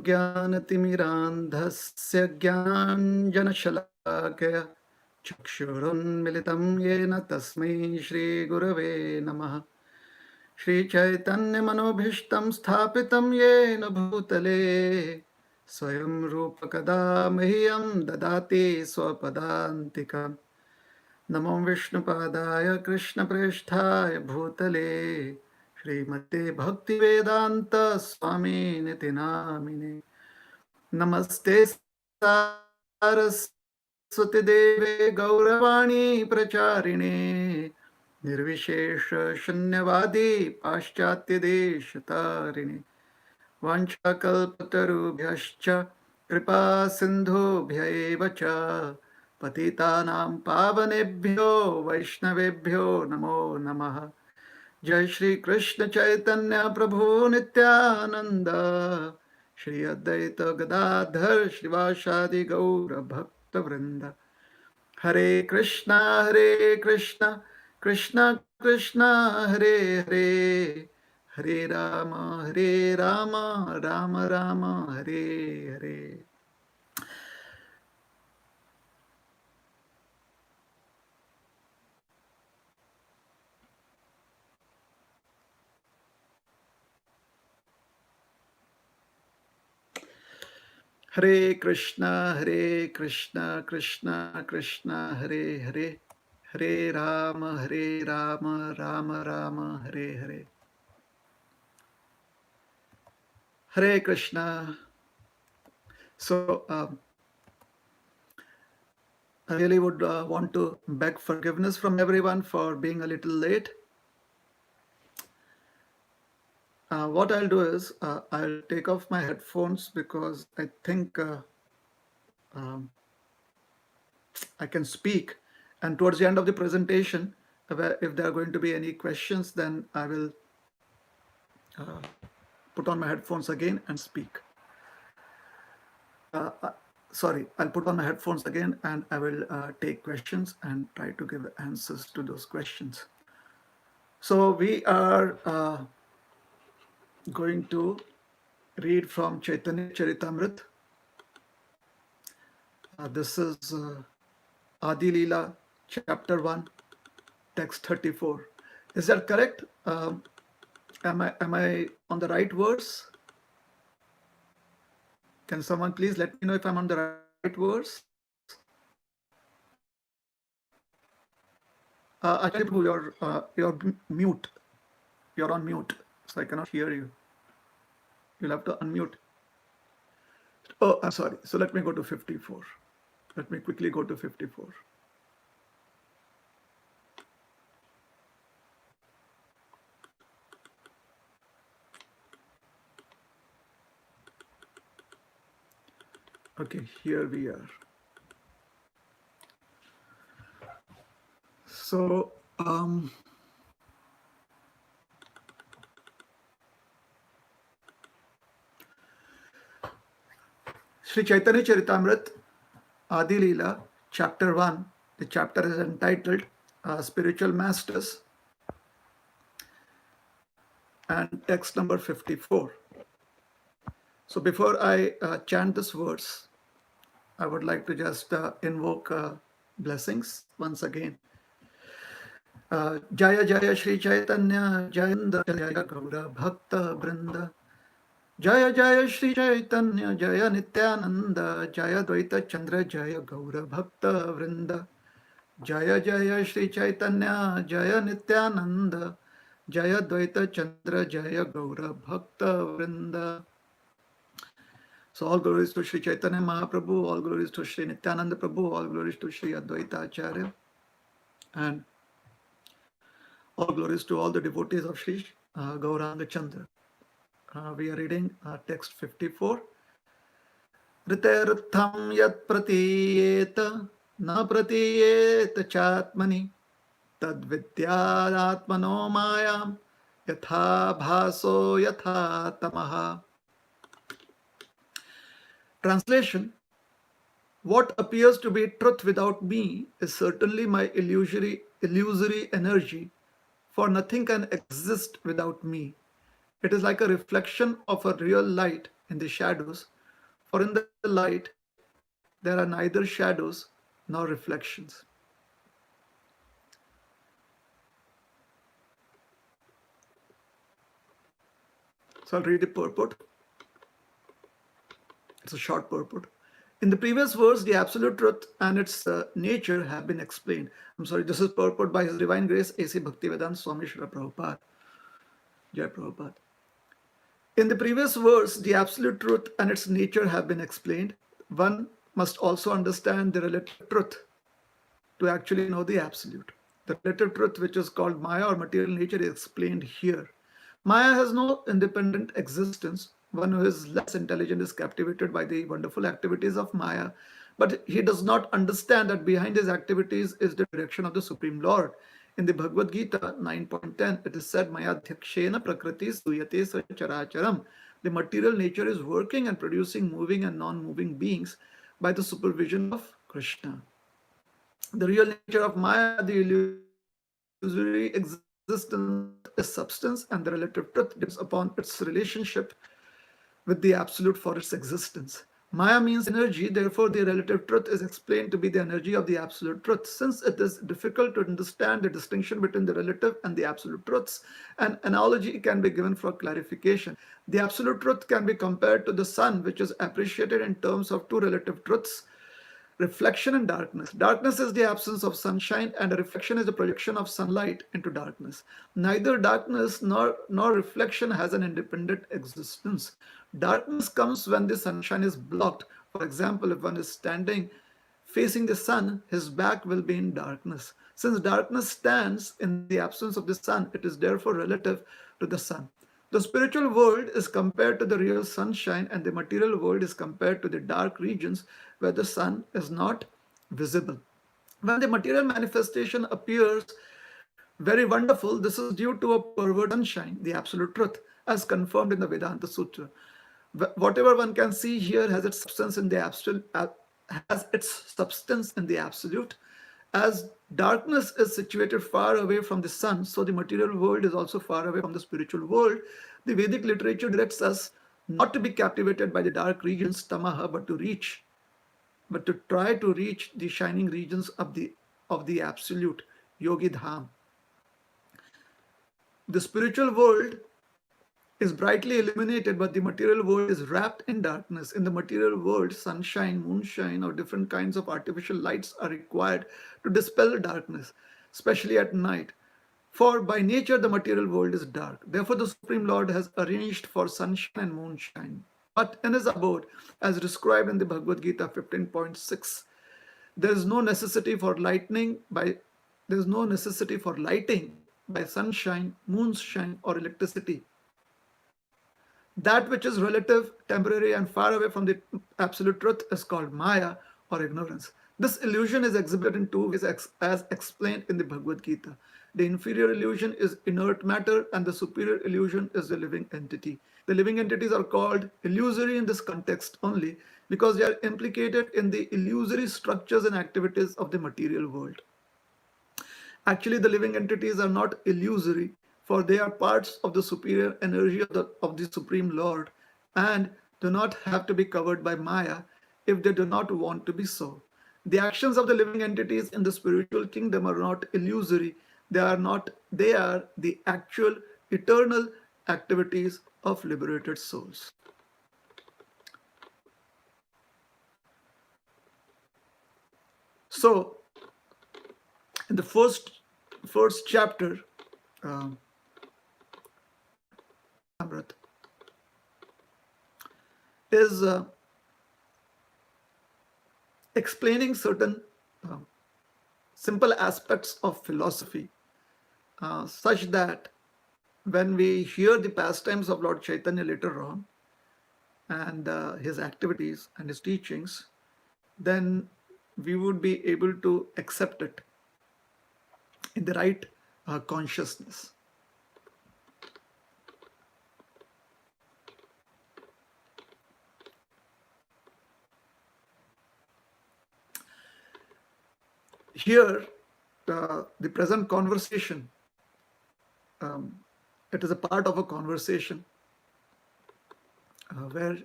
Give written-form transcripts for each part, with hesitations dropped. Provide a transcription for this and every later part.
ज्ञानतिमिरान्धस्य ज्ञानाञ्जनशलाकया चक्षुरुन्मिलितं येन तस्मै श्रीगुरवे नमः। श्रीचैतन्यमनोभीष्टं स्थापितं येन भूतले स्वयं रूपकदा मह्यं ददाति स्वपदान्तिकम्। नमो विष्णुपादाय कृष्णप्रेष्ठाय भूतले श्रीमते भक्तिवेदान्त स्वामिनिति नामिने। नमस्ते सारस्वती देवे गौरवाणी प्रचारिणे निर्विशेष शून्यवादी पाश्चात्य देश तारिणे। वाञ्छाकल्पतरुभ्यश्च कृपा सिन्धुभ्य एव च पतितानां पावनेभ्यो वैष्णवेभ्यो नमो नमः। जय श्री कृष्ण चैतन्य प्रभु नित्यानंद श्री अद्वैत गदाधर श्रीवासादि गौर भक्त वृंद। हरे कृष्णा कृष्ण कृष्ण हरे हरे, हरे राम राम राम हरे हरे। हरे कृष्णा कृष्ण कृष्ण हरे हरे, हरे Ram Ram Ram Hare Hare. Hare Krishna. So I really would want to beg forgiveness from everyone for being a little late. What I'll do is I'll take off my headphones because I think I can speak, and towards the end of the presentation, if there are going to be any questions, then I will put on my headphones again and speak. Sorry, I'll put on my headphones again and I will take questions and try to give answers to those questions. So we are going to read from Chaitanya Charitamrita. This is Adi Leela, chapter 1, text 34. Is that correct? Am I on the right verse? Can someone please let me know if I'm on the right verse? Actually, Prabhu, you're mute. You're on mute, so I cannot hear you. You'll have to unmute. Oh, I'm sorry. So let me go to 54. Let me quickly go to 54. Okay, here we are. So, Sri Chaitanya Charitamrita, Adi Leela, chapter 1. The chapter is entitled Spiritual Masters, and text number 54. So before I chant this verse, I would like to just invoke blessings once again. Jaya Jaya Sri Chaitanya Jayanda Jaya Gaura Bhakta Brinda, Jaya Jaya Sri Chaitanya Jaya Nityananda, Jaya Dvaita Chandra Jaya Gaura Bhakta Vrinda, Jaya Jaya Sri Chaitanya Jaya Nityananda, Jaya Dvaita Chandra Jaya Gaura Bhakta Vrinda. So all glories to Sri Chaitanya Mahaprabhu, all glories to Sri Nityananda Prabhu, all glories to Sri Advaita Acharya, and all glories to all the devotees of Sri Gauranga Chandra. We are reading text 54. Ritertham yat pratiyeta na pratiyeta chatmani tad vidyatmano mayam yatha bhaso yatha tamaha. Translation: what appears to be truth without me is certainly my illusory energy, for nothing can exist without me. It is like a reflection of a real light in the shadows, for in the light there are neither shadows nor reflections. So I'll read the purport. It's a short purport. In the previous verse, the absolute truth and its nature have been explained. I'm sorry, this is purport by His Divine Grace A.C. Bhaktivedanta Swami Srila Prabhupada. Jai Prabhupada. In the previous verse, the absolute truth and its nature have been explained. One must also understand the relative truth to actually know the absolute. The relative truth, which is called Maya or material nature, is explained here. Maya has no independent existence. One who is less intelligent is captivated by the wonderful activities of Maya, but he does not understand that behind his activities is the direction of the Supreme Lord. In the Bhagavad Gita 9.10, it is said, Maya dhikshena prakriti suyate characharam. The material nature is working and producing moving and non-moving beings by the supervision of Krishna. The real nature of Maya, the illusory existence, is substance, and the relative truth depends upon its relationship with the absolute for its existence. Maya means energy, therefore, the relative truth is explained to be the energy of the absolute truth. Since it is difficult to understand the distinction between the relative and the absolute truths, an analogy can be given for clarification. The absolute truth can be compared to the sun, which is appreciated in terms of two relative truths: reflection and darkness. Darkness is the absence of sunshine, and a reflection is the projection of sunlight into darkness. Neither darkness nor reflection has an independent existence. Darkness comes when the sunshine is blocked. For example, if one is standing facing the sun, his back will be in darkness. Since darkness stands in the absence of the sun, it is therefore relative to the sun. The spiritual world is compared to the real sunshine, and the material world is compared to the dark regions where the sun is not visible. When the material manifestation appears very wonderful, this is due to a perverted sunshine, the absolute truth, as confirmed in the Vedanta Sutra. Whatever one can see here has its substance in the absolute, has its substance in the absolute. As darkness is situated far away from the sun, so the material world is also far away from the spiritual world. The Vedic literature directs us not to be captivated by the dark regions, tamaha, but to try to reach the shining regions of the absolute, yogi dham. The spiritual world is brightly illuminated, but the material world is wrapped in darkness. In the material world, sunshine, moonshine, or different kinds of artificial lights are required to dispel darkness, especially at night. For by nature, the material world is dark. Therefore, the Supreme Lord has arranged for sunshine and moonshine. But in his abode, as described in the Bhagavad Gita 15.6, there is no necessity for lighting by sunshine, moonshine, or electricity. That which is relative, temporary, and far away from the absolute truth is called Maya or ignorance. This illusion is exhibited in two ways as explained in the Bhagavad Gita. The inferior illusion is inert matter, and the superior illusion is the living entity. The living entities are called illusory in this context only because they are implicated in the illusory structures and activities of the material world. Actually, the living entities are not illusory, for they are parts of the superior energy of the Supreme Lord and do not have to be covered by Maya if they do not want to be so. The actions of the living entities in the spiritual kingdom are not illusory. They are the actual eternal activities of liberated souls. So, in the first chapter, Amrit, is explaining certain simple aspects of philosophy, such that when we hear the pastimes of Lord Chaitanya later on and his activities and his teachings, then we would be able to accept it in the right consciousness. Here, the present conversation, it is a part of a conversation where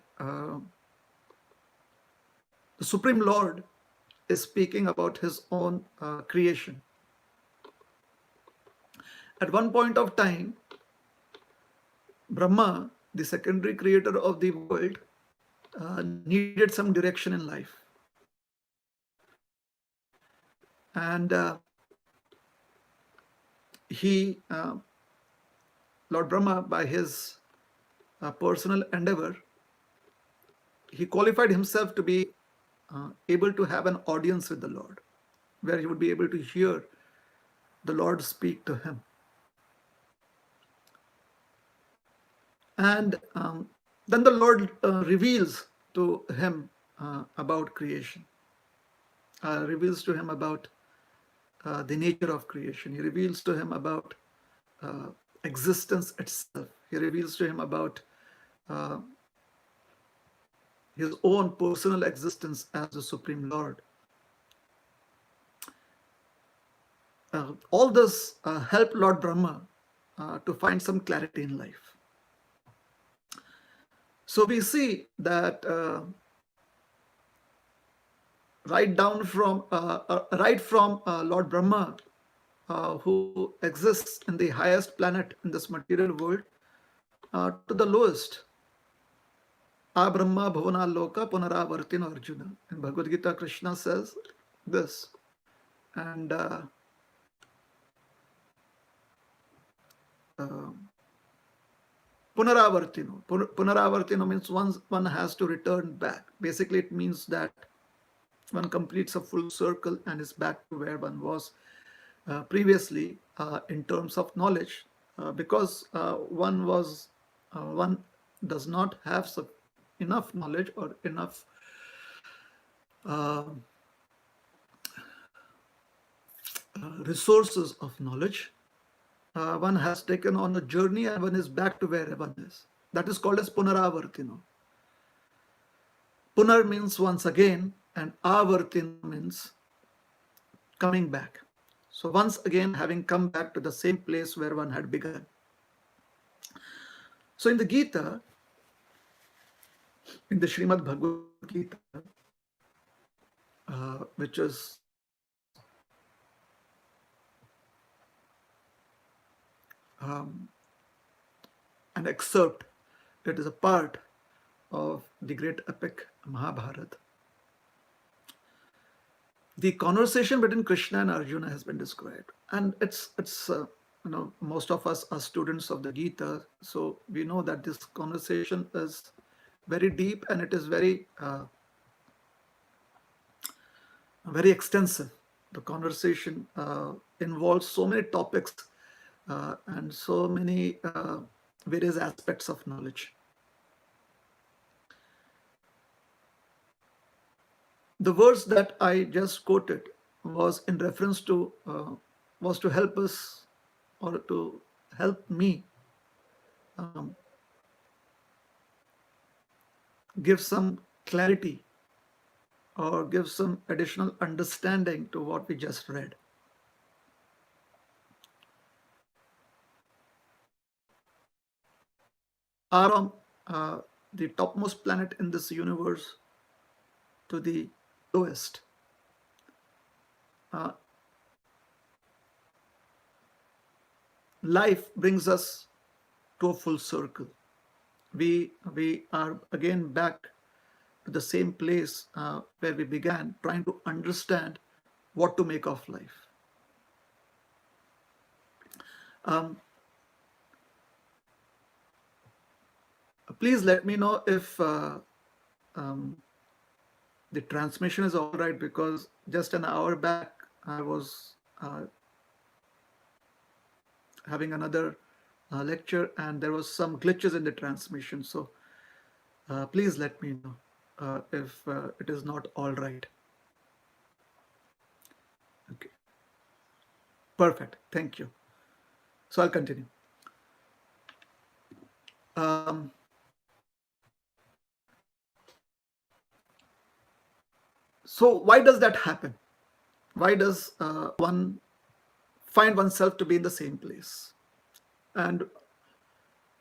the Supreme Lord is speaking about his own creation. At one point of time, Brahma, the secondary creator of the world, needed some direction in life. And he, Lord Brahma, by his personal endeavor, he qualified himself to be able to have an audience with the Lord, where he would be able to hear the Lord speak to him. And then the Lord reveals to him about creation, reveals to him about the nature of creation. He reveals to him about existence itself. He reveals to him about uh, his own personal existence as the Supreme Lord. All this helped Lord Brahma to find some clarity in life. So we see that right from Lord Brahma, who exists in the highest planet in this material world, to the lowest. A Brahma Bhavana Loka Punaravartin Arjuna. In Bhagavad Gita, Krishna says this. And Punaravartino. Punaravartino means one has to return back. Basically, it means that one completes a full circle and is back to where one was previously in terms of knowledge, because one does not have enough knowledge or enough resources of knowledge. One has taken on a journey and one is back to where one is. That is called as Punaravartino. Punar means once again, and Avartino means coming back. So once again, having come back to the same place where one had begun. So in the Gita, in the Srimad Bhagavad Gita, which is an excerpt, it is a part of the great epic Mahabharata. The conversation between Krishna and Arjuna has been described, and it's most of us are students of the Gita, so we know that this conversation is very deep and it is very extensive. The conversation involves so many topics and so many various aspects of knowledge. The verse that I just quoted was in reference to was to help us, or to help me give some clarity or give some additional understanding to what we just read. Are on the topmost planet in this universe to the lowest. Life brings us to a full circle. We are again back to the same place where we began, trying to understand what to make of life. Please let me know if the transmission is all right, because just an hour back I was having another lecture and there was some glitches in the transmission. So please let me know if it is not all right. Okay. Perfect. Thank you. So I'll continue. So why does that happen? Why does one find oneself to be in the same place? And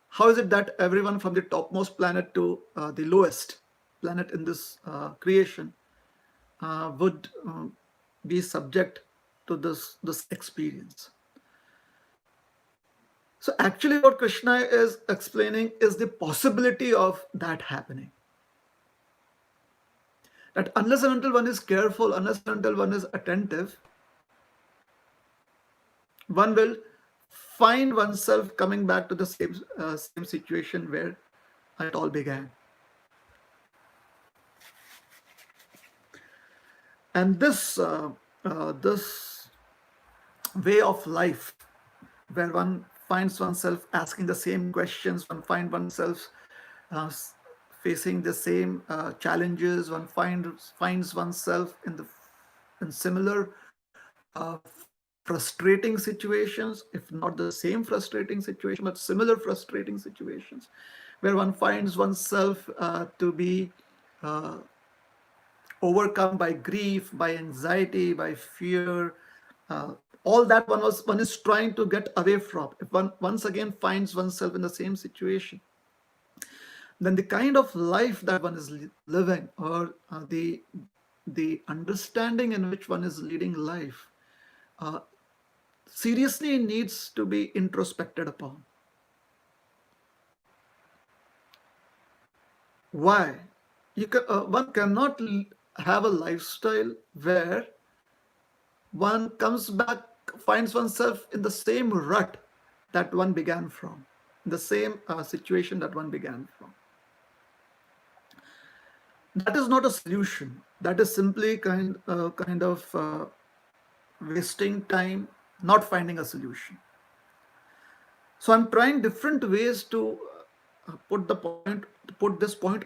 How is it that everyone from the topmost planet to the lowest planet in this creation would be subject to this experience? So actually what Krishna is explaining is the possibility of that happening. That unless and until one is careful, unless and until one is attentive, one will find oneself coming back to the same situation where it all began. And this way of life, where one finds oneself asking the same questions, one finds oneself uh, facing the same challenges, one finds oneself in similar frustrating situations, if not the same frustrating situation, but similar frustrating situations, where one finds oneself to be uh, overcome by grief, by anxiety, by fear, uh, all that one is trying to get away from. If one once again finds oneself in the same situation, then the kind of life that one is living, or the understanding in which one is leading life, uh, seriously needs to be introspected upon. Why? One cannot have a lifestyle where one comes back, finds oneself in the same rut that one began from, the same situation that one began from. That is not a solution. That is simply kind of wasting time, not finding a solution. So I'm trying different ways to put this point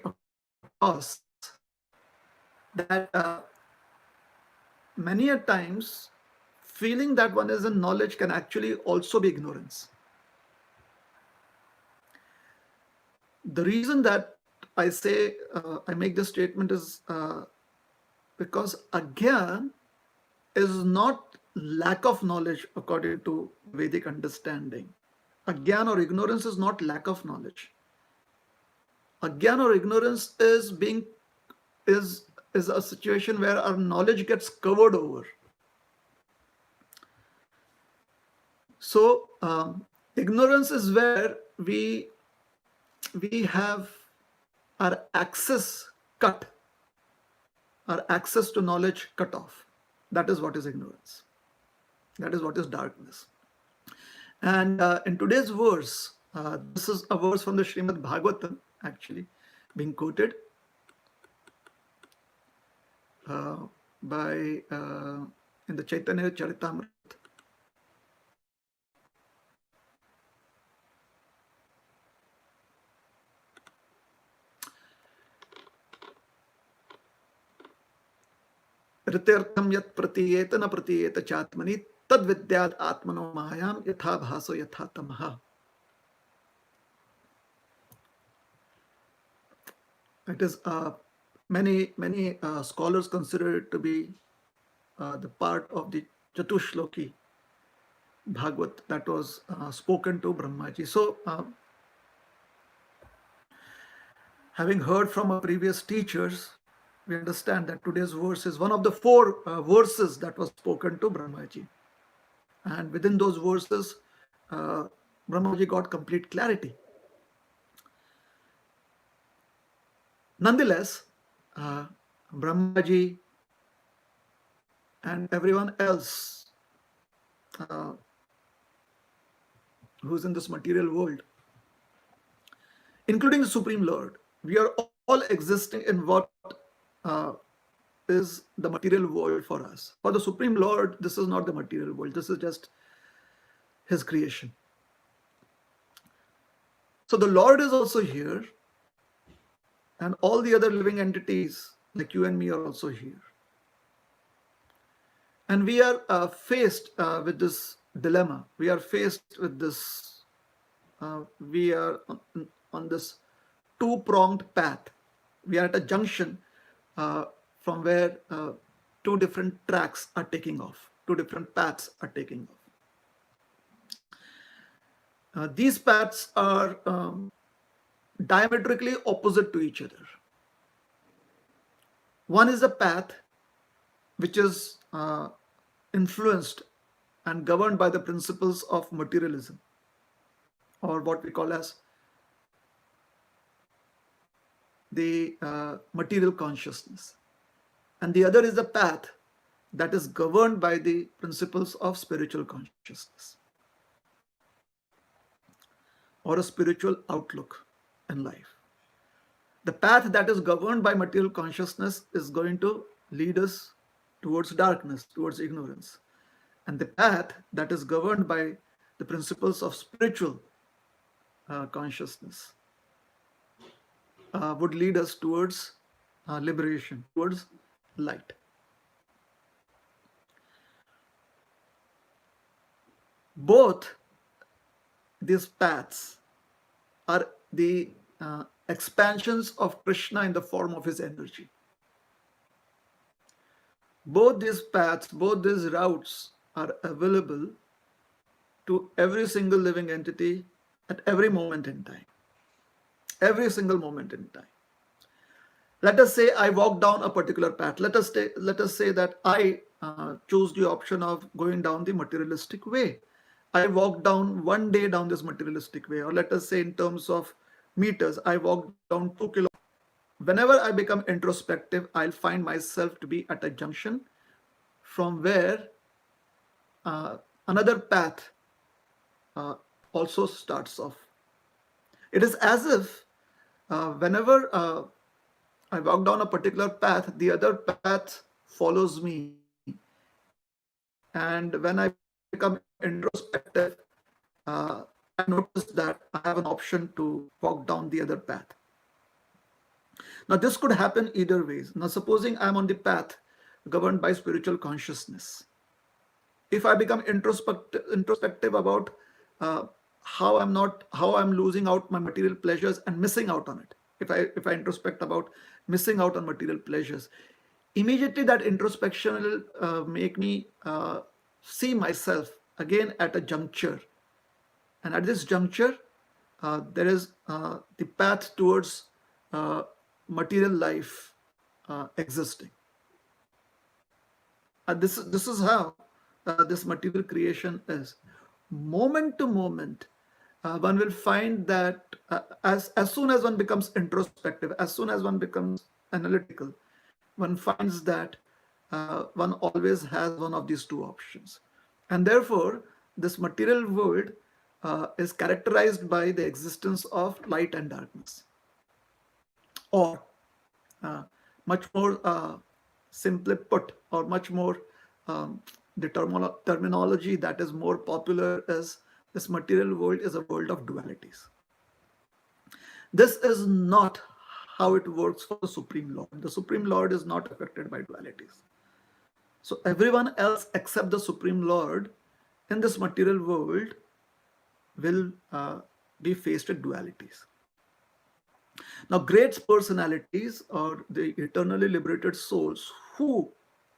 across, that many a times feeling that one is in knowledge can actually also be ignorance. The reason that I say I make this statement is because again is not lack of knowledge according to Vedic understanding. Agyan or ignorance is not lack of knowledge. Agyan or ignorance is a situation where our knowledge gets covered over. So ignorance is where we have our access cut, our access to knowledge cut off. That is what is ignorance. That is what is darkness. And in today's verse, this is a verse from the Srimad Bhagavatam, actually, being quoted by in the Chaitanya Charitamrita. ऋतेर्थम यत् प्रतीयेत न प्रतीयेत चात्मनि तद विद्याद आत्मनो मायाम यथा भासो यथा तमः. It is many scholars consider it to be the part of the Chatushloki Bhagavad that was spoken to Brahmaji. So having heard from our previous teachers, we understand that today's verse is one of the four verses that was spoken to Brahmaji. And within those verses, Brahmaji got complete clarity. Nonetheless, Brahmaji and everyone else who's in this material world, including the Supreme Lord, we are all existing in what is the material world for us. For the Supreme Lord, this is not the material world. This is just his creation. So the Lord is also here, and all the other living entities like you and me are also here. And we are faced with this dilemma. We are faced with this, we are on this two-pronged path. We are at a junction from where two different tracks are taking off, two different paths are taking off. These paths are diametrically opposite to each other. One is a path which is influenced and governed by the principles of materialism, or what we call as the material consciousness. And the other is a path that is governed by the principles of spiritual consciousness or a spiritual outlook in life. The path that is governed by material consciousness is going to lead us towards darkness, towards ignorance. And the path that is governed by the principles of spiritual consciousness would lead us towards liberation, towards light. Both these paths are the expansions of Krishna in the form of his energy. Both these paths, both these routes are available to every single living entity at every moment in time. Every single moment in time. Let us say I walk down a particular path. Let us say that I choose the option of going down the materialistic way. I walk down one day down this materialistic way, or let us say in terms of meters, I walk down 2 kilometers. Whenever I become introspective, I'll find myself to be at a junction from where another path also starts off. It is as if whenever I walk down a particular path, the other path follows me. And when I become introspective, I notice that I have an option to walk down the other path. Now, this could happen either ways. Now, supposing I'm on the path governed by spiritual consciousness. If I become introspective about how I'm losing out my material pleasures and missing out on it. If I introspect about missing out on material pleasures, immediately that introspection will make me see myself again at a juncture. And at this juncture, there is the path towards material life existing. This is how this material creation is. Moment to moment, one will find that as soon as one becomes introspective, as soon as one becomes analytical, one finds that one always has one of these two options. And therefore, this material world is characterized by the existence of light and darkness. Or much more simply put, or much more the terminology that is more popular is this material world is a world of dualities. This is not how it works for the Supreme Lord. The Supreme Lord is not affected by dualities. So everyone else except the Supreme Lord in this material world will be faced with dualities. Now, great personalities or the eternally liberated souls who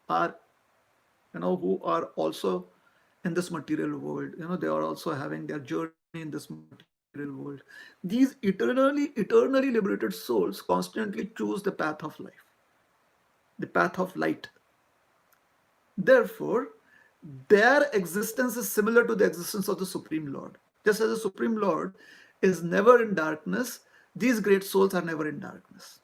are also in this material world, they are also having their journey in this material world. These eternally liberated souls constantly choose the path of life, the path of light. Therefore, their existence is similar to the existence of the Supreme Lord. Just as the Supreme Lord is never in darkness, these great souls are never in darkness.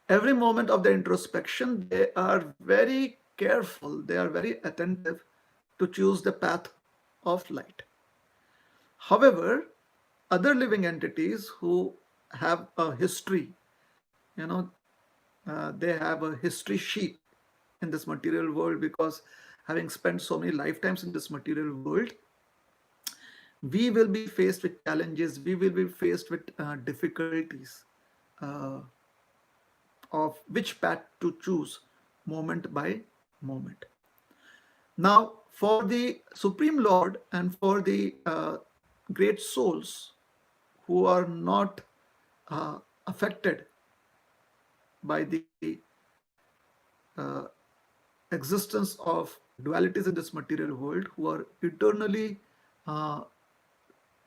Every moment of the introspection, they are very careful, they are very attentive to choose the path of light. However, other living entities who have a history, they have a history sheet in this material world, because having spent so many lifetimes in this material world, we will be faced with challenges, we will be faced with difficulties of which path to choose moment by moment. Now, for the Supreme Lord and for the great souls who are not affected by the existence of dualities in this material world, who are eternally uh,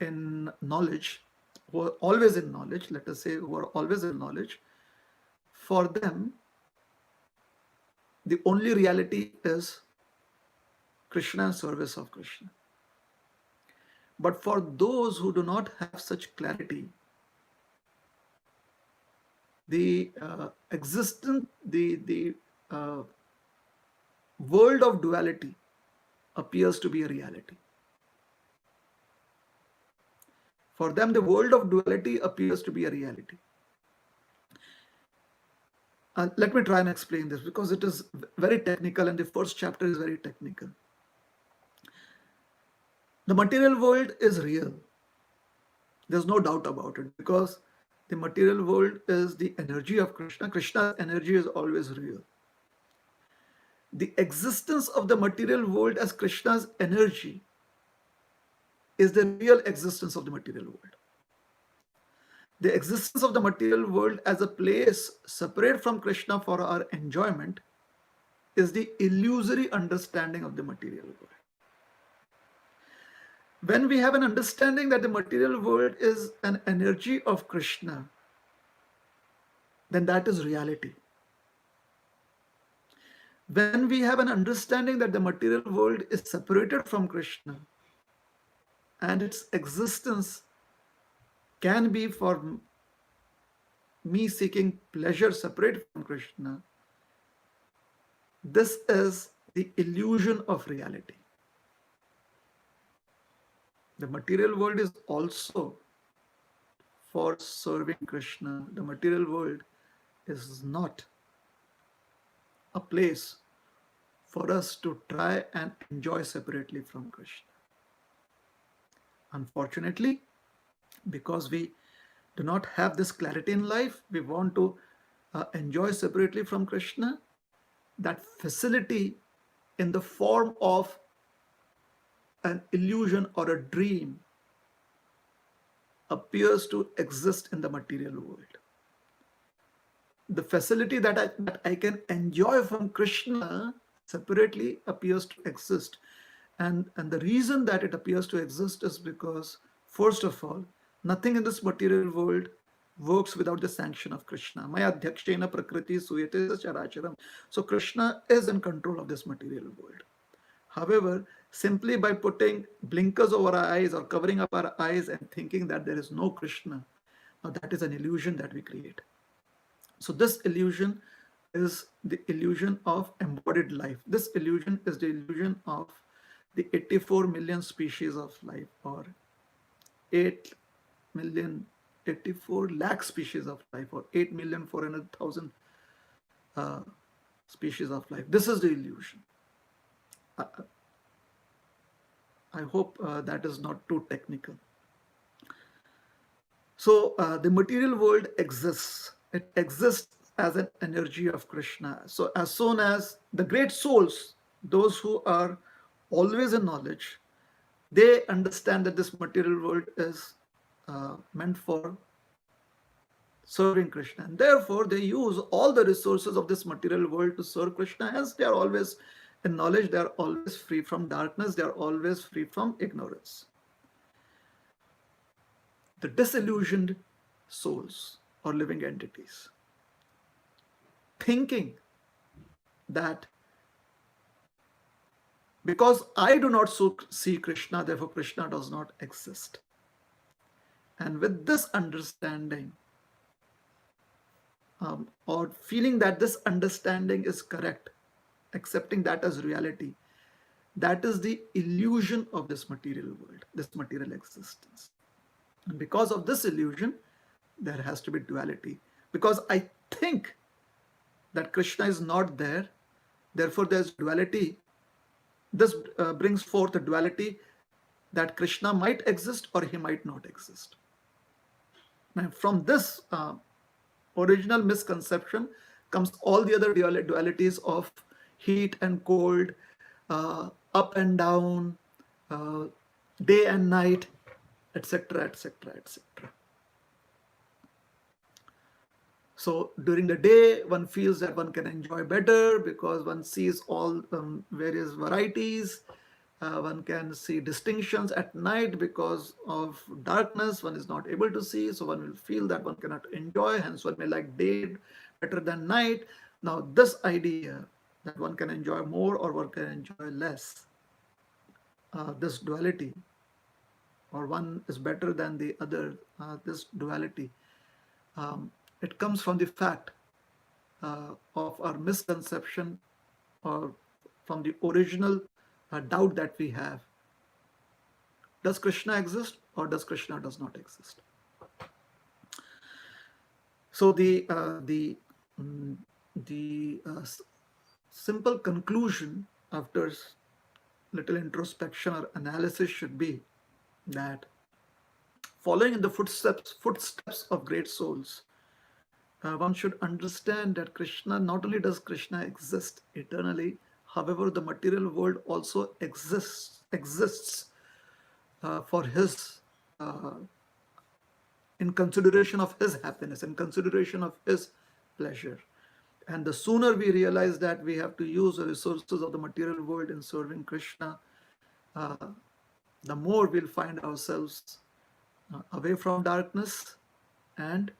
in knowledge, who are always in knowledge, let us say, who are always in knowledge, for them, the only reality is Krishna and service of Krishna. But for those who do not have such clarity, the existence, the world of duality appears to be a reality. For them, the world of duality appears to be a reality. Let me try and explain this because it is very technical and the first chapter is very technical. The material world is real. There's no doubt about it because the material world is the energy of Krishna. Krishna's energy is always real. The existence of the material world as Krishna's energy is the real existence of the material world. The existence of the material world as a place separate from Krishna for our enjoyment is the illusory understanding of the material world. When we have an understanding that the material world is an energy of Krishna, then that is reality. When we have an understanding that the material world is separated from Krishna and its existence can be for me seeking pleasure separate from Krishna, this is the illusion of reality. The material world is also for serving Krishna. The material world is not a place for us to try and enjoy separately from Krishna. Unfortunately, because we do not have this clarity in life, we want to enjoy separately from Krishna. That facility in the form of an illusion or a dream appears to exist in the material world. The facility that I can enjoy from Krishna separately appears to exist. And the reason that it appears to exist is because, first of all, nothing in this material world works without the sanction of Krishna. Maya Adhyakshena Prakriti Suyate Characharam. So Krishna is in control of this material world. However, simply by putting blinkers over our eyes or covering up our eyes and thinking that there is no Krishna, now that is an illusion that we create. So this illusion is the illusion of embodied life. This illusion is the illusion of the 84 million species of life, or 84 lakh species of life, or 8,400,000 species of life. This is the illusion. I hope that is not too technical. So the material world exists. It exists as an energy of Krishna. So as soon as the great souls, those who are always in knowledge, they understand that this material world is meant for serving Krishna. And therefore, they use all the resources of this material world to serve Krishna. Hence, they are always in knowledge. They are always free from darkness. They are always free from ignorance. The disillusioned souls or living entities, thinking that because I do not see Krishna, therefore Krishna does not exist. And with this understanding, or feeling that this understanding is correct, accepting that as reality, that is the illusion of this material world, this material existence. And because of this illusion, there has to be duality. Because I think that Krishna is not there, therefore there's duality. This brings forth a duality that Krishna might exist or he might not exist. Now, from this original misconception comes all the other dualities of heat and cold, up and down, day and night, etc., etc., etc. So during the day, one feels that one can enjoy better because one sees all various varieties. One can see distinctions at night because of darkness. One is not able to see, so one will feel that one cannot enjoy. Hence, one may like day better than night. Now, this idea that one can enjoy more or one can enjoy less, this duality, or one is better than the other, this duality, it comes from the fact of our misconception, or from the original doubt that we have. Does Krishna exist or does Krishna does not exist? So the simple conclusion after little introspection or analysis should be that following in the footsteps of great souls, one should understand that Krishna, not only does Krishna exist eternally, however, the material world also exists for his, in consideration of his happiness, in consideration of his pleasure. And the sooner we realize that we have to use the resources of the material world in serving Krishna, uh, the more we'll find ourselves away from darkness and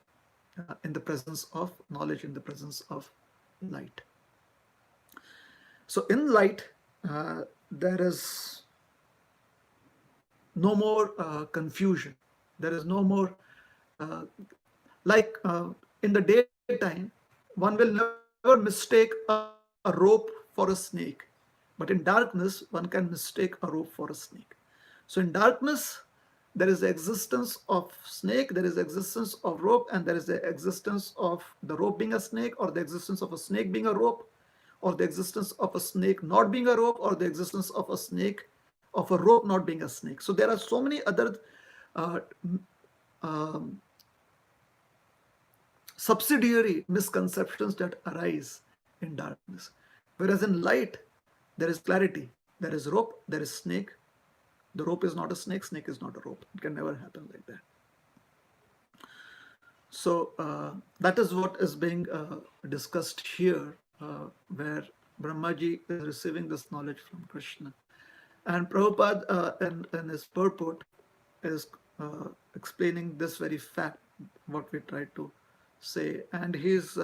in the presence of knowledge, in the presence of light. So in light, there is no more confusion. There is no more, like in the daytime, one will never mistake a rope for a snake. But in darkness, one can mistake a rope for a snake. So in darkness, there is the existence of snake, there is the existence of rope, and there is the existence of the rope being a snake, or the existence of a snake being a rope, or the existence of a snake not being a rope, or the existence of a snake, of a rope not being a snake. So there are so many other uh, um, subsidiary misconceptions that arise in darkness. Whereas in light, there is clarity. There is rope, there is snake. The rope is not a snake, snake is not a rope. It can never happen like that. So that is what is being discussed here, where Brahmaji is receiving this knowledge from Krishna. And Prabhupada in his purport is explaining this very fact, what we try to say. And he's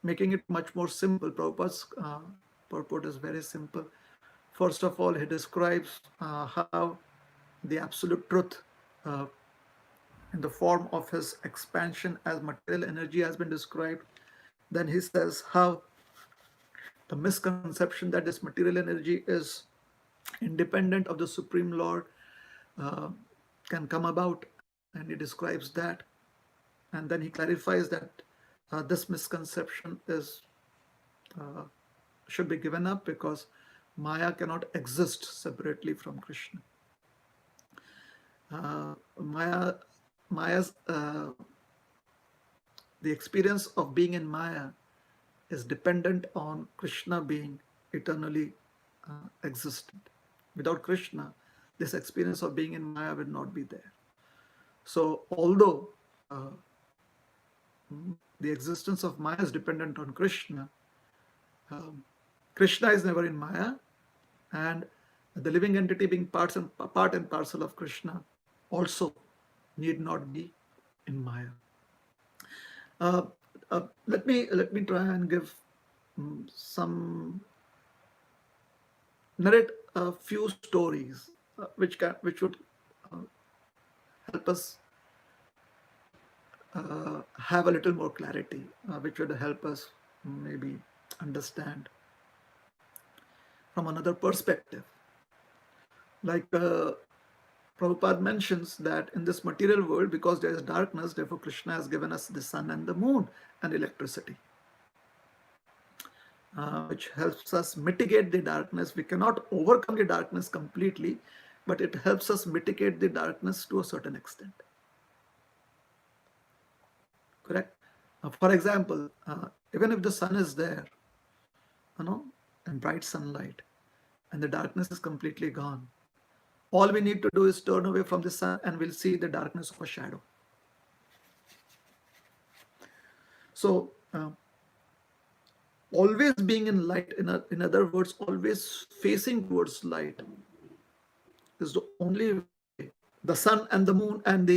making it much more simple. Prabhupada's purport is very simple. First of all, he describes how the absolute truth in the form of his expansion as material energy has been described. Then he says how the misconception that this material energy is independent of the Supreme Lord can come about, and he describes that. And then he clarifies that this misconception is should be given up because Maya cannot exist separately from Krishna. Maya's the experience of being in Maya is dependent on Krishna being eternally existent. Without Krishna, this experience of being in Maya will not be there. So although the existence of Maya is dependent on Krishna, Krishna is never in Maya, and the living entity being part and parcel of Krishna also need not be in Maya. Let me try and give narrate a few stories which would help us have a little more clarity, which would help us maybe understand from another perspective. Like Prabhupada mentions that in this material world, because there is darkness, therefore Krishna has given us the sun and the moon and electricity, which helps us mitigate the darkness. We cannot overcome the darkness completely, but it helps us mitigate the darkness to a certain extent. Correct? For example, even if the sun is there, and bright sunlight, and the darkness is completely gone, all we need to do is turn away from the sun and we'll see the darkness of a shadow. So always being in light, in other words, always facing towards light, is the only way. The sun and the moon and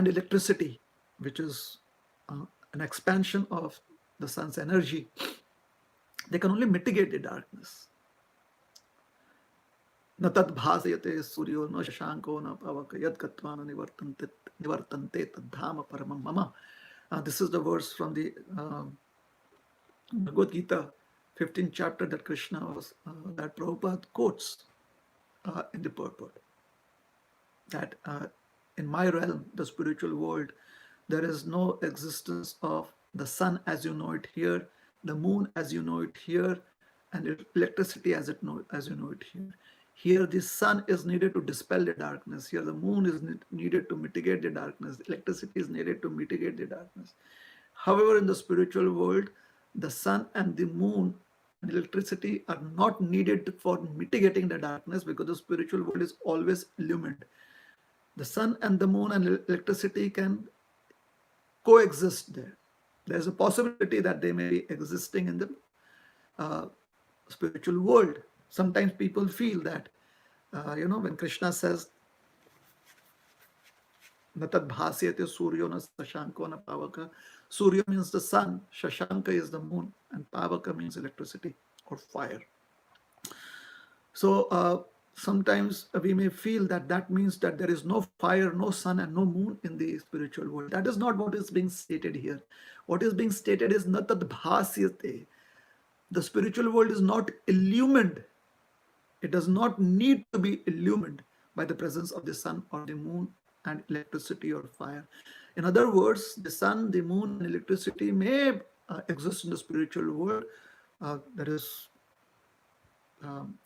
electricity, which is an expansion of the sun's energy, they can only mitigate the darkness. न तद् भासयते सूर्यो न शशांको न पावक यद गत्वा न निवर्तन्ते तद्धाम परमं मम. This is the verse from the Bhagavad Gita, 15th chapter, that that Prabhupada quotes in the purport. That in my realm, the spiritual world, there is no existence of the sun as you know it here, the moon as you know it here, and electricity as you know it here. Here, the sun is needed to dispel the darkness. Here, the moon is needed to mitigate the darkness. Electricity is needed to mitigate the darkness. However, in the spiritual world, the sun and the moon and electricity are not needed for mitigating the darkness, because the spiritual world is always illumined. The sun and the moon and electricity can coexist there. There's a possibility that they may be existing in the spiritual world. Sometimes people feel that, when Krishna says, Natad bhasyate suryo na shashanko na pavaka. Surya means the sun, Shashanka is the moon, and Pavaka means electricity or fire. So sometimes we may feel that means that there is no fire, no sun, and no moon in the spiritual world. That is not what is being stated here. What is being stated is Natad bhasyate. The spiritual world is not illumined. It does not need to be illumined by the presence of the sun or the moon and electricity or fire. In other words, the sun, the moon, and electricity may exist in the spiritual world. There is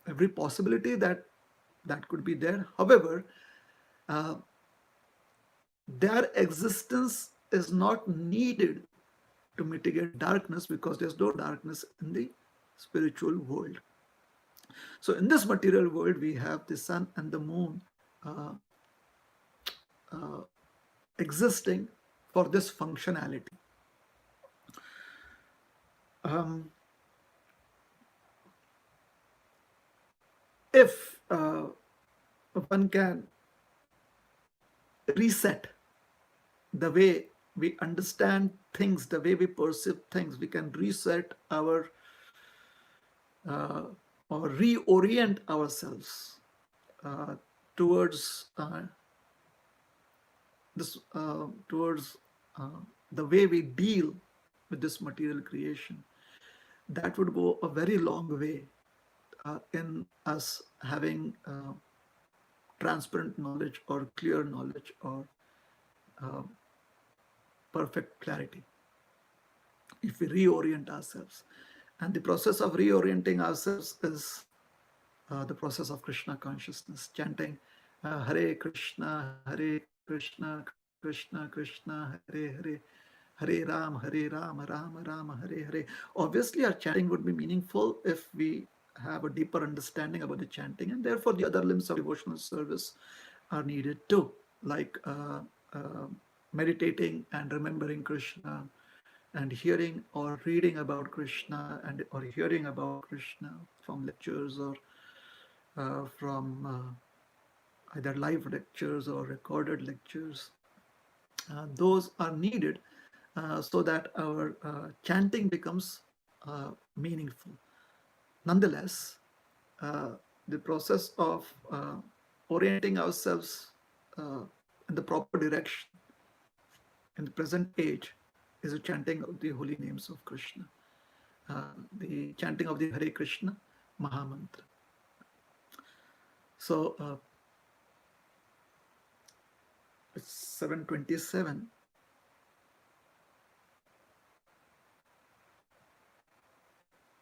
every possibility that could be there. However, their existence is not needed to mitigate darkness, because there's no darkness in the spiritual world. So in this material world, we have the sun and the moon existing for this functionality. If one can reset the way we understand things, the way we perceive things, we can reset our or reorient ourselves towards the way we deal with this material creation. That would go a very long way in us having transparent knowledge or clear knowledge or perfect clarity, if we reorient ourselves. And the process of reorienting ourselves is the process of Krishna consciousness, chanting Hare Krishna, Krishna Krishna, Hare Ram, Rama Rama, Hare Hare. Obviously, our chanting would be meaningful if we have a deeper understanding about the chanting, and therefore the other limbs of devotional service are needed too, like meditating and remembering Krishna, and hearing or reading about Krishna, or hearing about Krishna from lectures or from either live lectures or recorded lectures. Those are needed so that our chanting becomes meaningful. Nonetheless, the process of orienting ourselves in the proper direction in the present age is a chanting of the holy names of Krishna, the chanting of the Hare Krishna Mahamantra. So it's 7:27.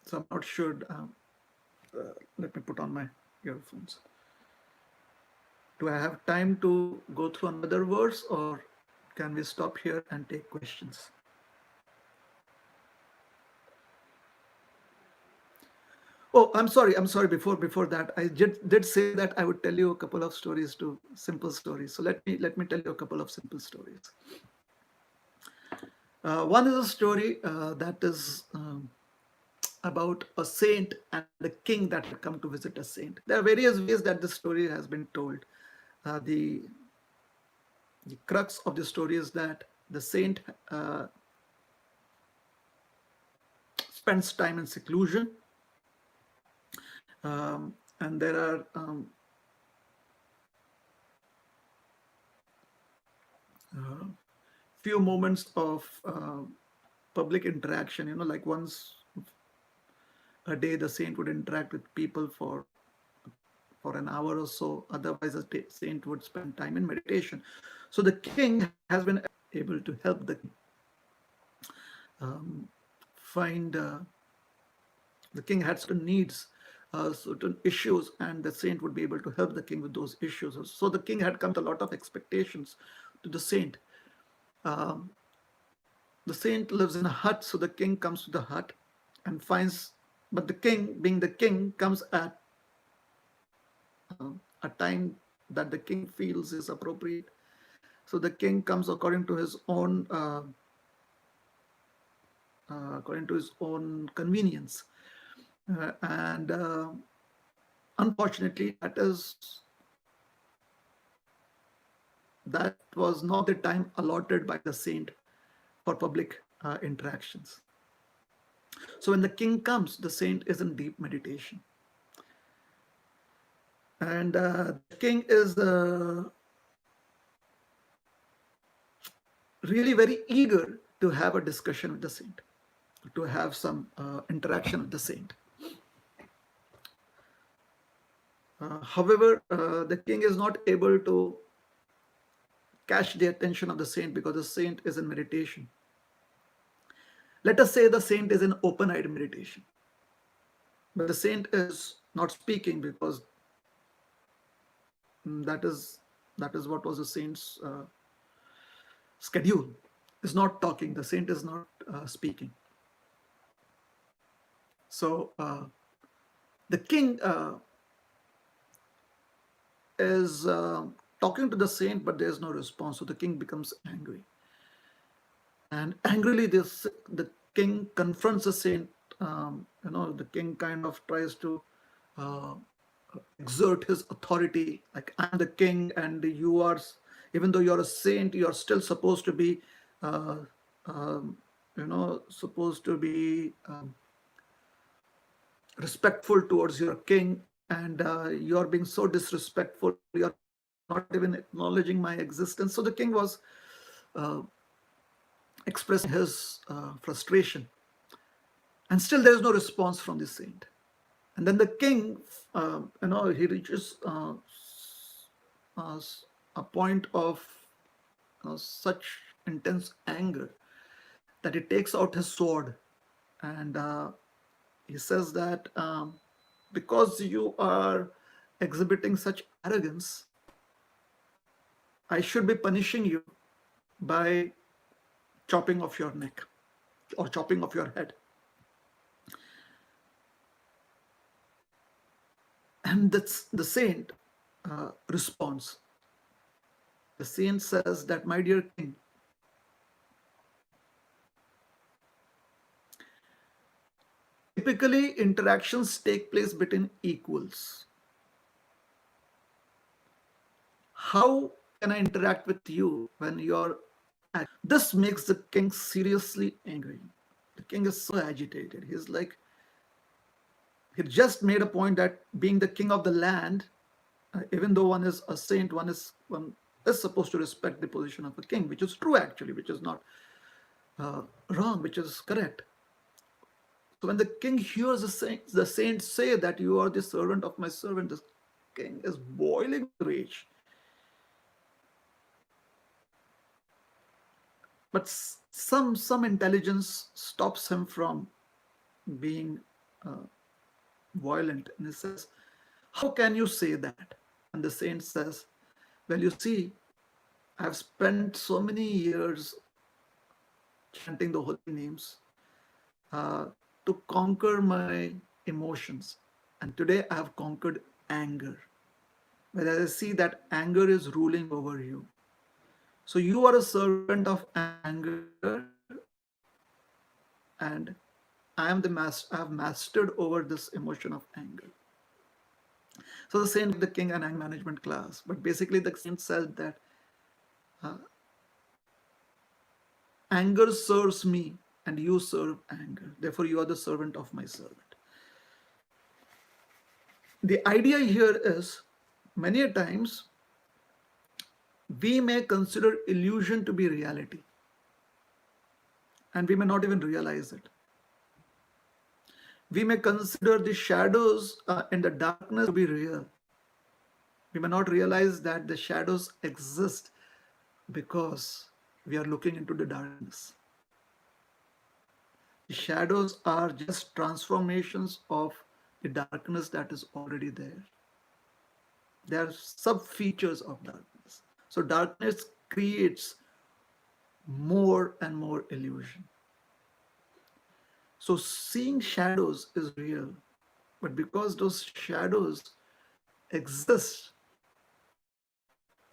So I'm not sure. Let me put on my earphones. Do I have time to go through another verse, or can we stop here and take questions? Oh, I'm sorry. Before that, I did say that I would tell you a couple of stories, simple stories. So let me tell you a couple of simple stories. One is a story that is about a saint and a king that had come to visit a saint. There are various ways that this story has been told. The crux of the story is that the saint spends time in seclusion, and there are few moments of public interaction. Like once a day, the saint would interact with people for an hour or so. Otherwise, a saint would spend time in meditation. So the king has been able to help the find. The king had certain needs, certain issues, and the saint would be able to help the king with those issues. So the king had come with a lot of expectations to the saint. Um, the saint lives in a hut, so the king comes to the hut and finds, but the king, being the king, comes at a time that the king feels is appropriate. So the king comes according to his own convenience, and unfortunately, that was not the time allotted by the saint for public interactions. So when the king comes, the saint is in deep meditation, and the king is really very eager to have a discussion with the saint, to have some interaction with the saint. However, the king is not able to catch the attention of the saint because the saint is in meditation. Let us say the saint is in open-eyed meditation, but the saint is not speaking because that is what was the saint's schedule. Is not talking. The saint is not speaking. So the king is talking to the saint, but there is no response. So the king becomes angry, and angrily the king confronts the saint. The king kind of tries to exert his authority, like, I'm the king, and you are, even though you're a saint, you're still supposed to be supposed to be respectful towards your king, and you're being so disrespectful, you're not even acknowledging my existence. So the king was expressing his frustration, and still there is no response from the saint. And then the king, he reaches a point of such intense anger that he takes out his sword, and he says that because you are exhibiting such arrogance, I should be punishing you by chopping off your neck or chopping off your head. And that's the saint responds. The saint says that, my dear king, typically interactions take place between equals. How can I interact with you when you're this makes the king seriously angry. The king is so agitated. He's like, he just made a point that being the king of the land, even though one is a saint, one is supposed to respect the position of a king, which is true actually, which is not wrong, which is correct. So when the king hears the saint say that you are the servant of my servant, the king is boiling with rage. But some intelligence stops him from being violent, and he says, how can you say that? And the saint says, well, you see, I've spent so many years chanting the holy names to conquer my emotions, and today I have conquered anger. Whereas I see that anger is ruling over you. So you are a servant of anger, and I have mastered over this emotion of anger. So the saint, the king and anger management class, but basically the saint said that uh, anger serves me and you serve anger. Therefore, you are the servant of my servant. The idea here is many a times we may consider illusion to be reality and we may not even realize it. We may consider the shadows in the darkness to be real. We may not realize that the shadows exist because we are looking into the darkness. The shadows are just transformations of the darkness that is already there. They are sub features of darkness. So darkness creates more and more illusion. So seeing shadows is real, but because those shadows exist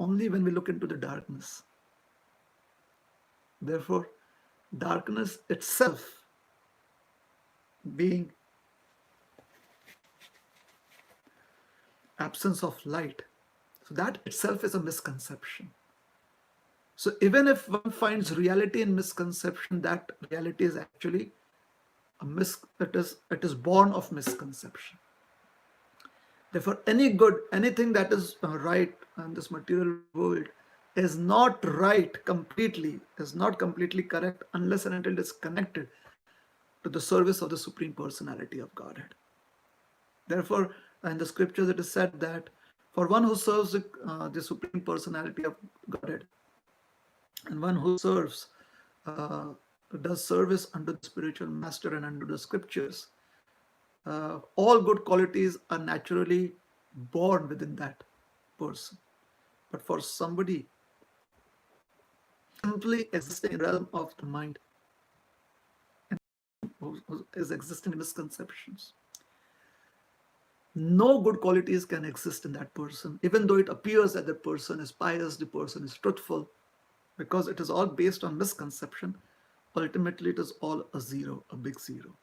only when we look into the darkness. Therefore, darkness itself being absence of light, so that itself is a misconception. So even if one finds reality in misconception, that reality is actually it is born of misconception. Therefore, anything that is right in this material world is not right completely, is not completely correct unless and until it is connected to the service of the Supreme Personality of Godhead. Therefore, in the scriptures it is said that for one who serves the Supreme Personality of Godhead and one who does service under the spiritual master and under the scriptures, all good qualities are naturally born within that person. But for somebody simply existing in the realm of the mind and who is existing in misconceptions, no good qualities can exist in that person, even though it appears that the person is pious, the person is truthful, because it is all based on misconception. Ultimately, it is all a zero, a big zero.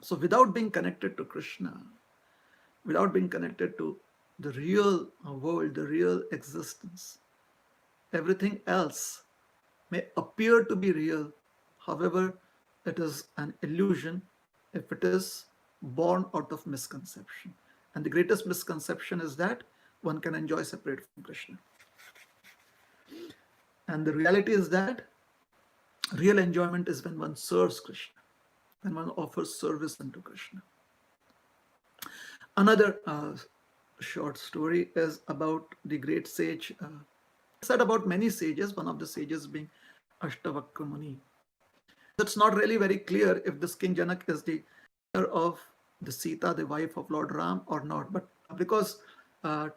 So without being connected to Krishna, without being connected to the real world, the real existence, everything else may appear to be real. However, it is an illusion if it is born out of misconception. And the greatest misconception is that one can enjoy separate from Krishna. And the reality is that real enjoyment is when one serves Krishna, when one offers service unto Krishna. Another short story is about the great sage. Said about many sages, one of the sages being Ashtavakra Muni. It's not really very clear if this King Janak is the mother of the Sita, the wife of Lord Ram, or not. But because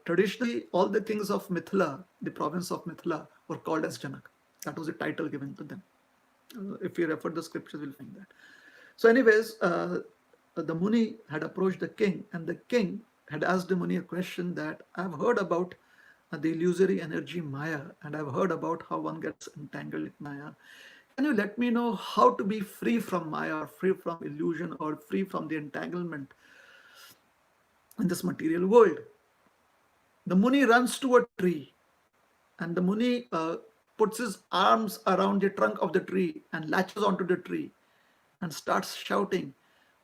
traditionally all the kings of Mithila, the province of Mithila, were called as Janak. That was the title given to them. If you refer the scriptures, you'll find that. So anyways, the Muni had approached the king, and the king had asked the Muni a question that I've heard about the illusory energy Maya, and I've heard about how one gets entangled with Maya. Can you let me know how to be free from Maya, or free from illusion, or free from the entanglement in this material world? The Muni runs to a tree, and the Muni puts his arms around the trunk of the tree and latches onto the tree and starts shouting,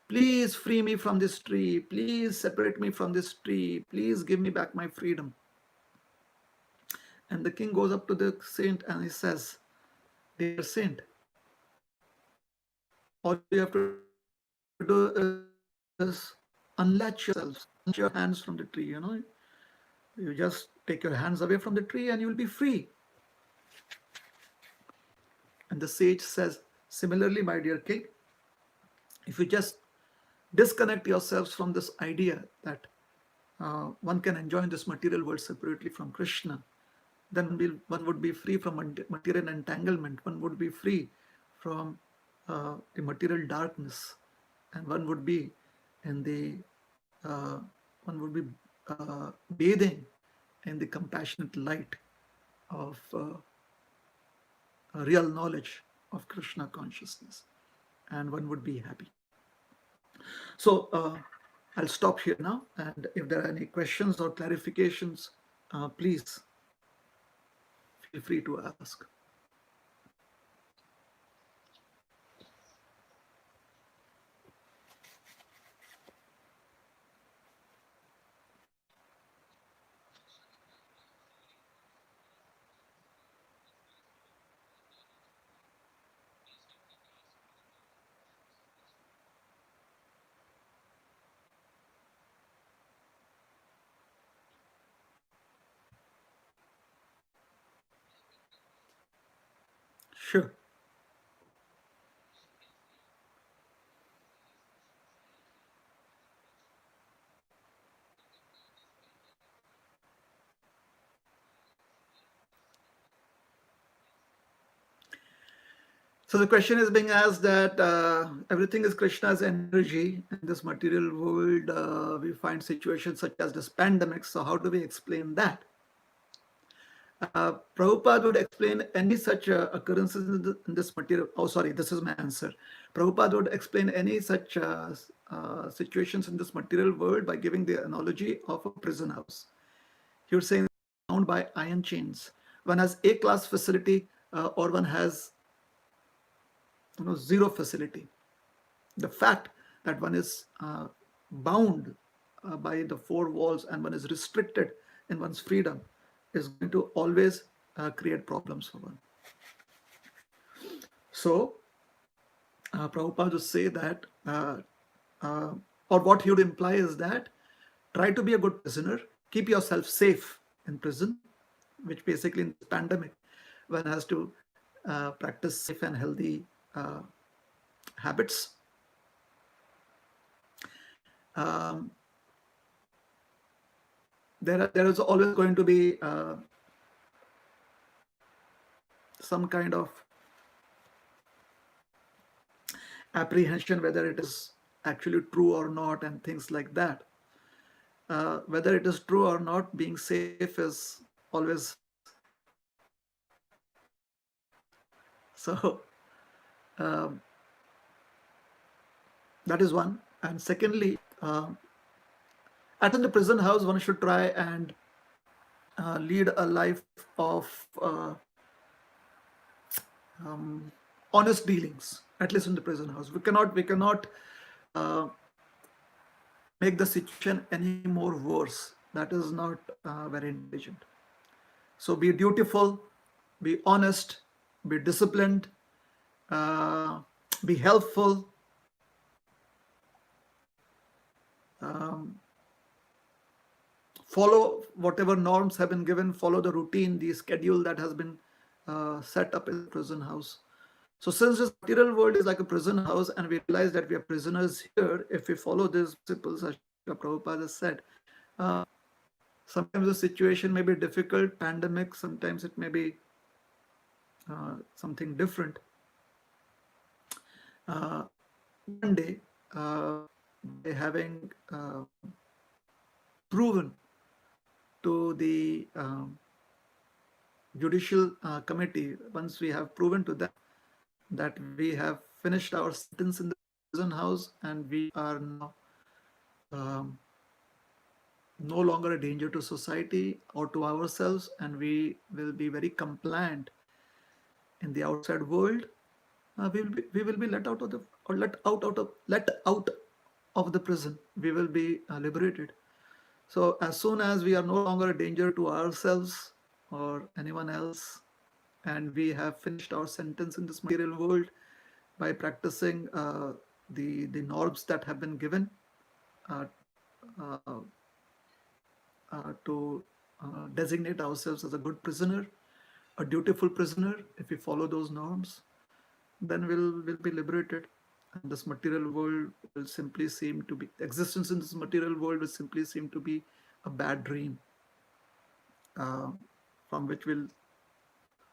please free me from this tree, please separate me from this tree, please give me back my freedom. And the king goes up to the saint and he says, dear saint, all you have to do is unlatch yourselves, unlatch your hands from the tree, you just take your hands away from the tree and you will be free. And the sage says, similarly, my dear king, if you just disconnect yourselves from this idea that one can enjoy this material world separately from Krishna, then one would be free from material entanglement, one would be free from the material darkness, and one would be in the bathing in the compassionate light of real knowledge of Krishna consciousness. and one would be happy. So I'll stop here now, and if there are any questions or clarifications, please feel free to ask. Sure. So the question is being asked that everything is Krishna's energy. In this material world, we find situations such as this pandemic. So how do we explain that? Prabhupada would explain any such occurrences in this material. Oh, sorry, this is my answer. Prabhupada would explain any such situations in this material world by giving the analogy of a prison house. He would say, bound by iron chains. One has A-class facility, or one has zero facility. The fact that one is bound by the four walls and one is restricted in one's freedom is going to always create problems for one. So Prabhupada would say that, or what he would imply is that try to be a good prisoner, keep yourself safe in prison, which basically in this pandemic one has to practice safe and healthy habits. There is always going to be some kind of apprehension whether it is actually true or not, and things like that. Whether it is true or not, being safe is always. So that is one. And secondly, at in the prison house, one should try and lead a life of honest dealings, at least in the prison house. We cannot make the situation any more worse. That is not very intelligent. So be dutiful, be honest, be disciplined, be helpful. Follow whatever norms have been given, follow the routine, the schedule that has been set up in the prison house. So since this material world is like a prison house and we realize that we are prisoners here, if we follow these principles, as Prabhupada said, sometimes the situation may be difficult, pandemic, sometimes it may be something different. One day, by having proven to the judicial committee, once we have proven to them that we have finished our sentence in the prison house and we are now no longer a danger to society or to ourselves, and we will be very compliant in the outside world, we will be let out of the, or let out of the prison. We will be liberated. So as soon as we are no longer a danger to ourselves or anyone else, and we have finished our sentence in this material world by practicing the norms that have been given to designate ourselves as a good prisoner, a dutiful prisoner, if we follow those norms, then we'll be liberated. And this material world will simply seem to be, existence in this material world will simply seem to be a bad dream from which we'll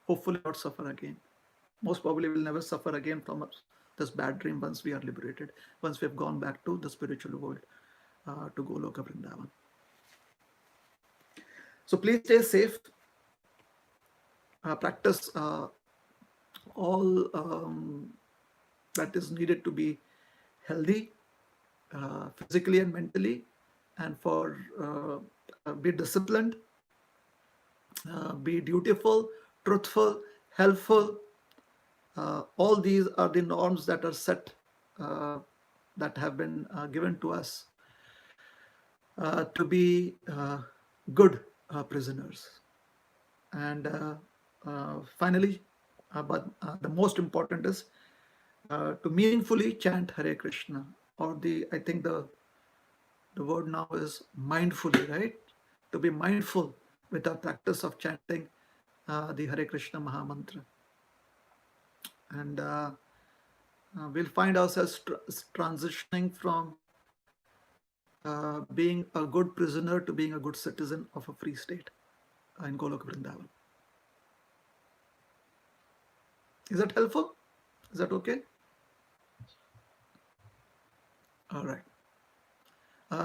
hopefully not suffer again. Most probably we'll never suffer again from this bad dream once we are liberated, once we've gone back to the spiritual world, to Goloka Vrindavan. So please stay safe, practice all that is needed to be healthy, physically and mentally, and for be disciplined, be dutiful, truthful, helpful. All these are the norms that are set, uh, that have been given to us to be good prisoners. And finally, but the most important is to meaningfully chant Hare Krishna, or I think the word now is mindfully, right? To be mindful with our practice of chanting the Hare Krishna Mahamantra. And we'll find ourselves transitioning from being a good prisoner to being a good citizen of a free state in Golok Vrindavan. Is that helpful? Is that okay? All right.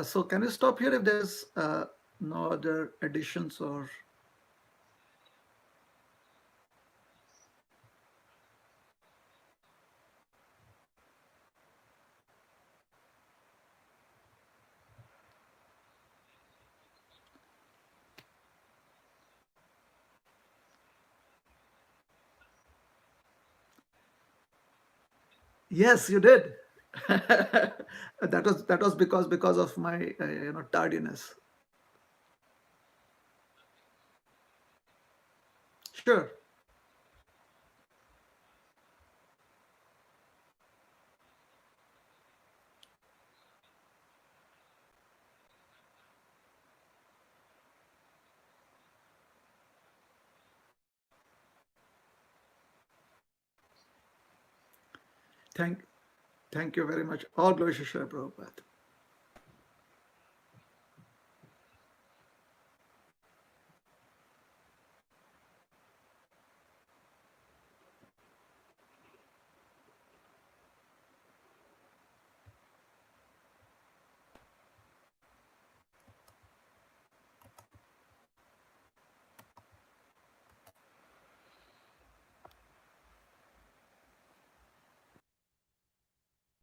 So can you stop here if there's no other additions or... Yes, you did. That was because of my tardiness. Sure. Thank thank you very much. All glory to Srila Prabhupada.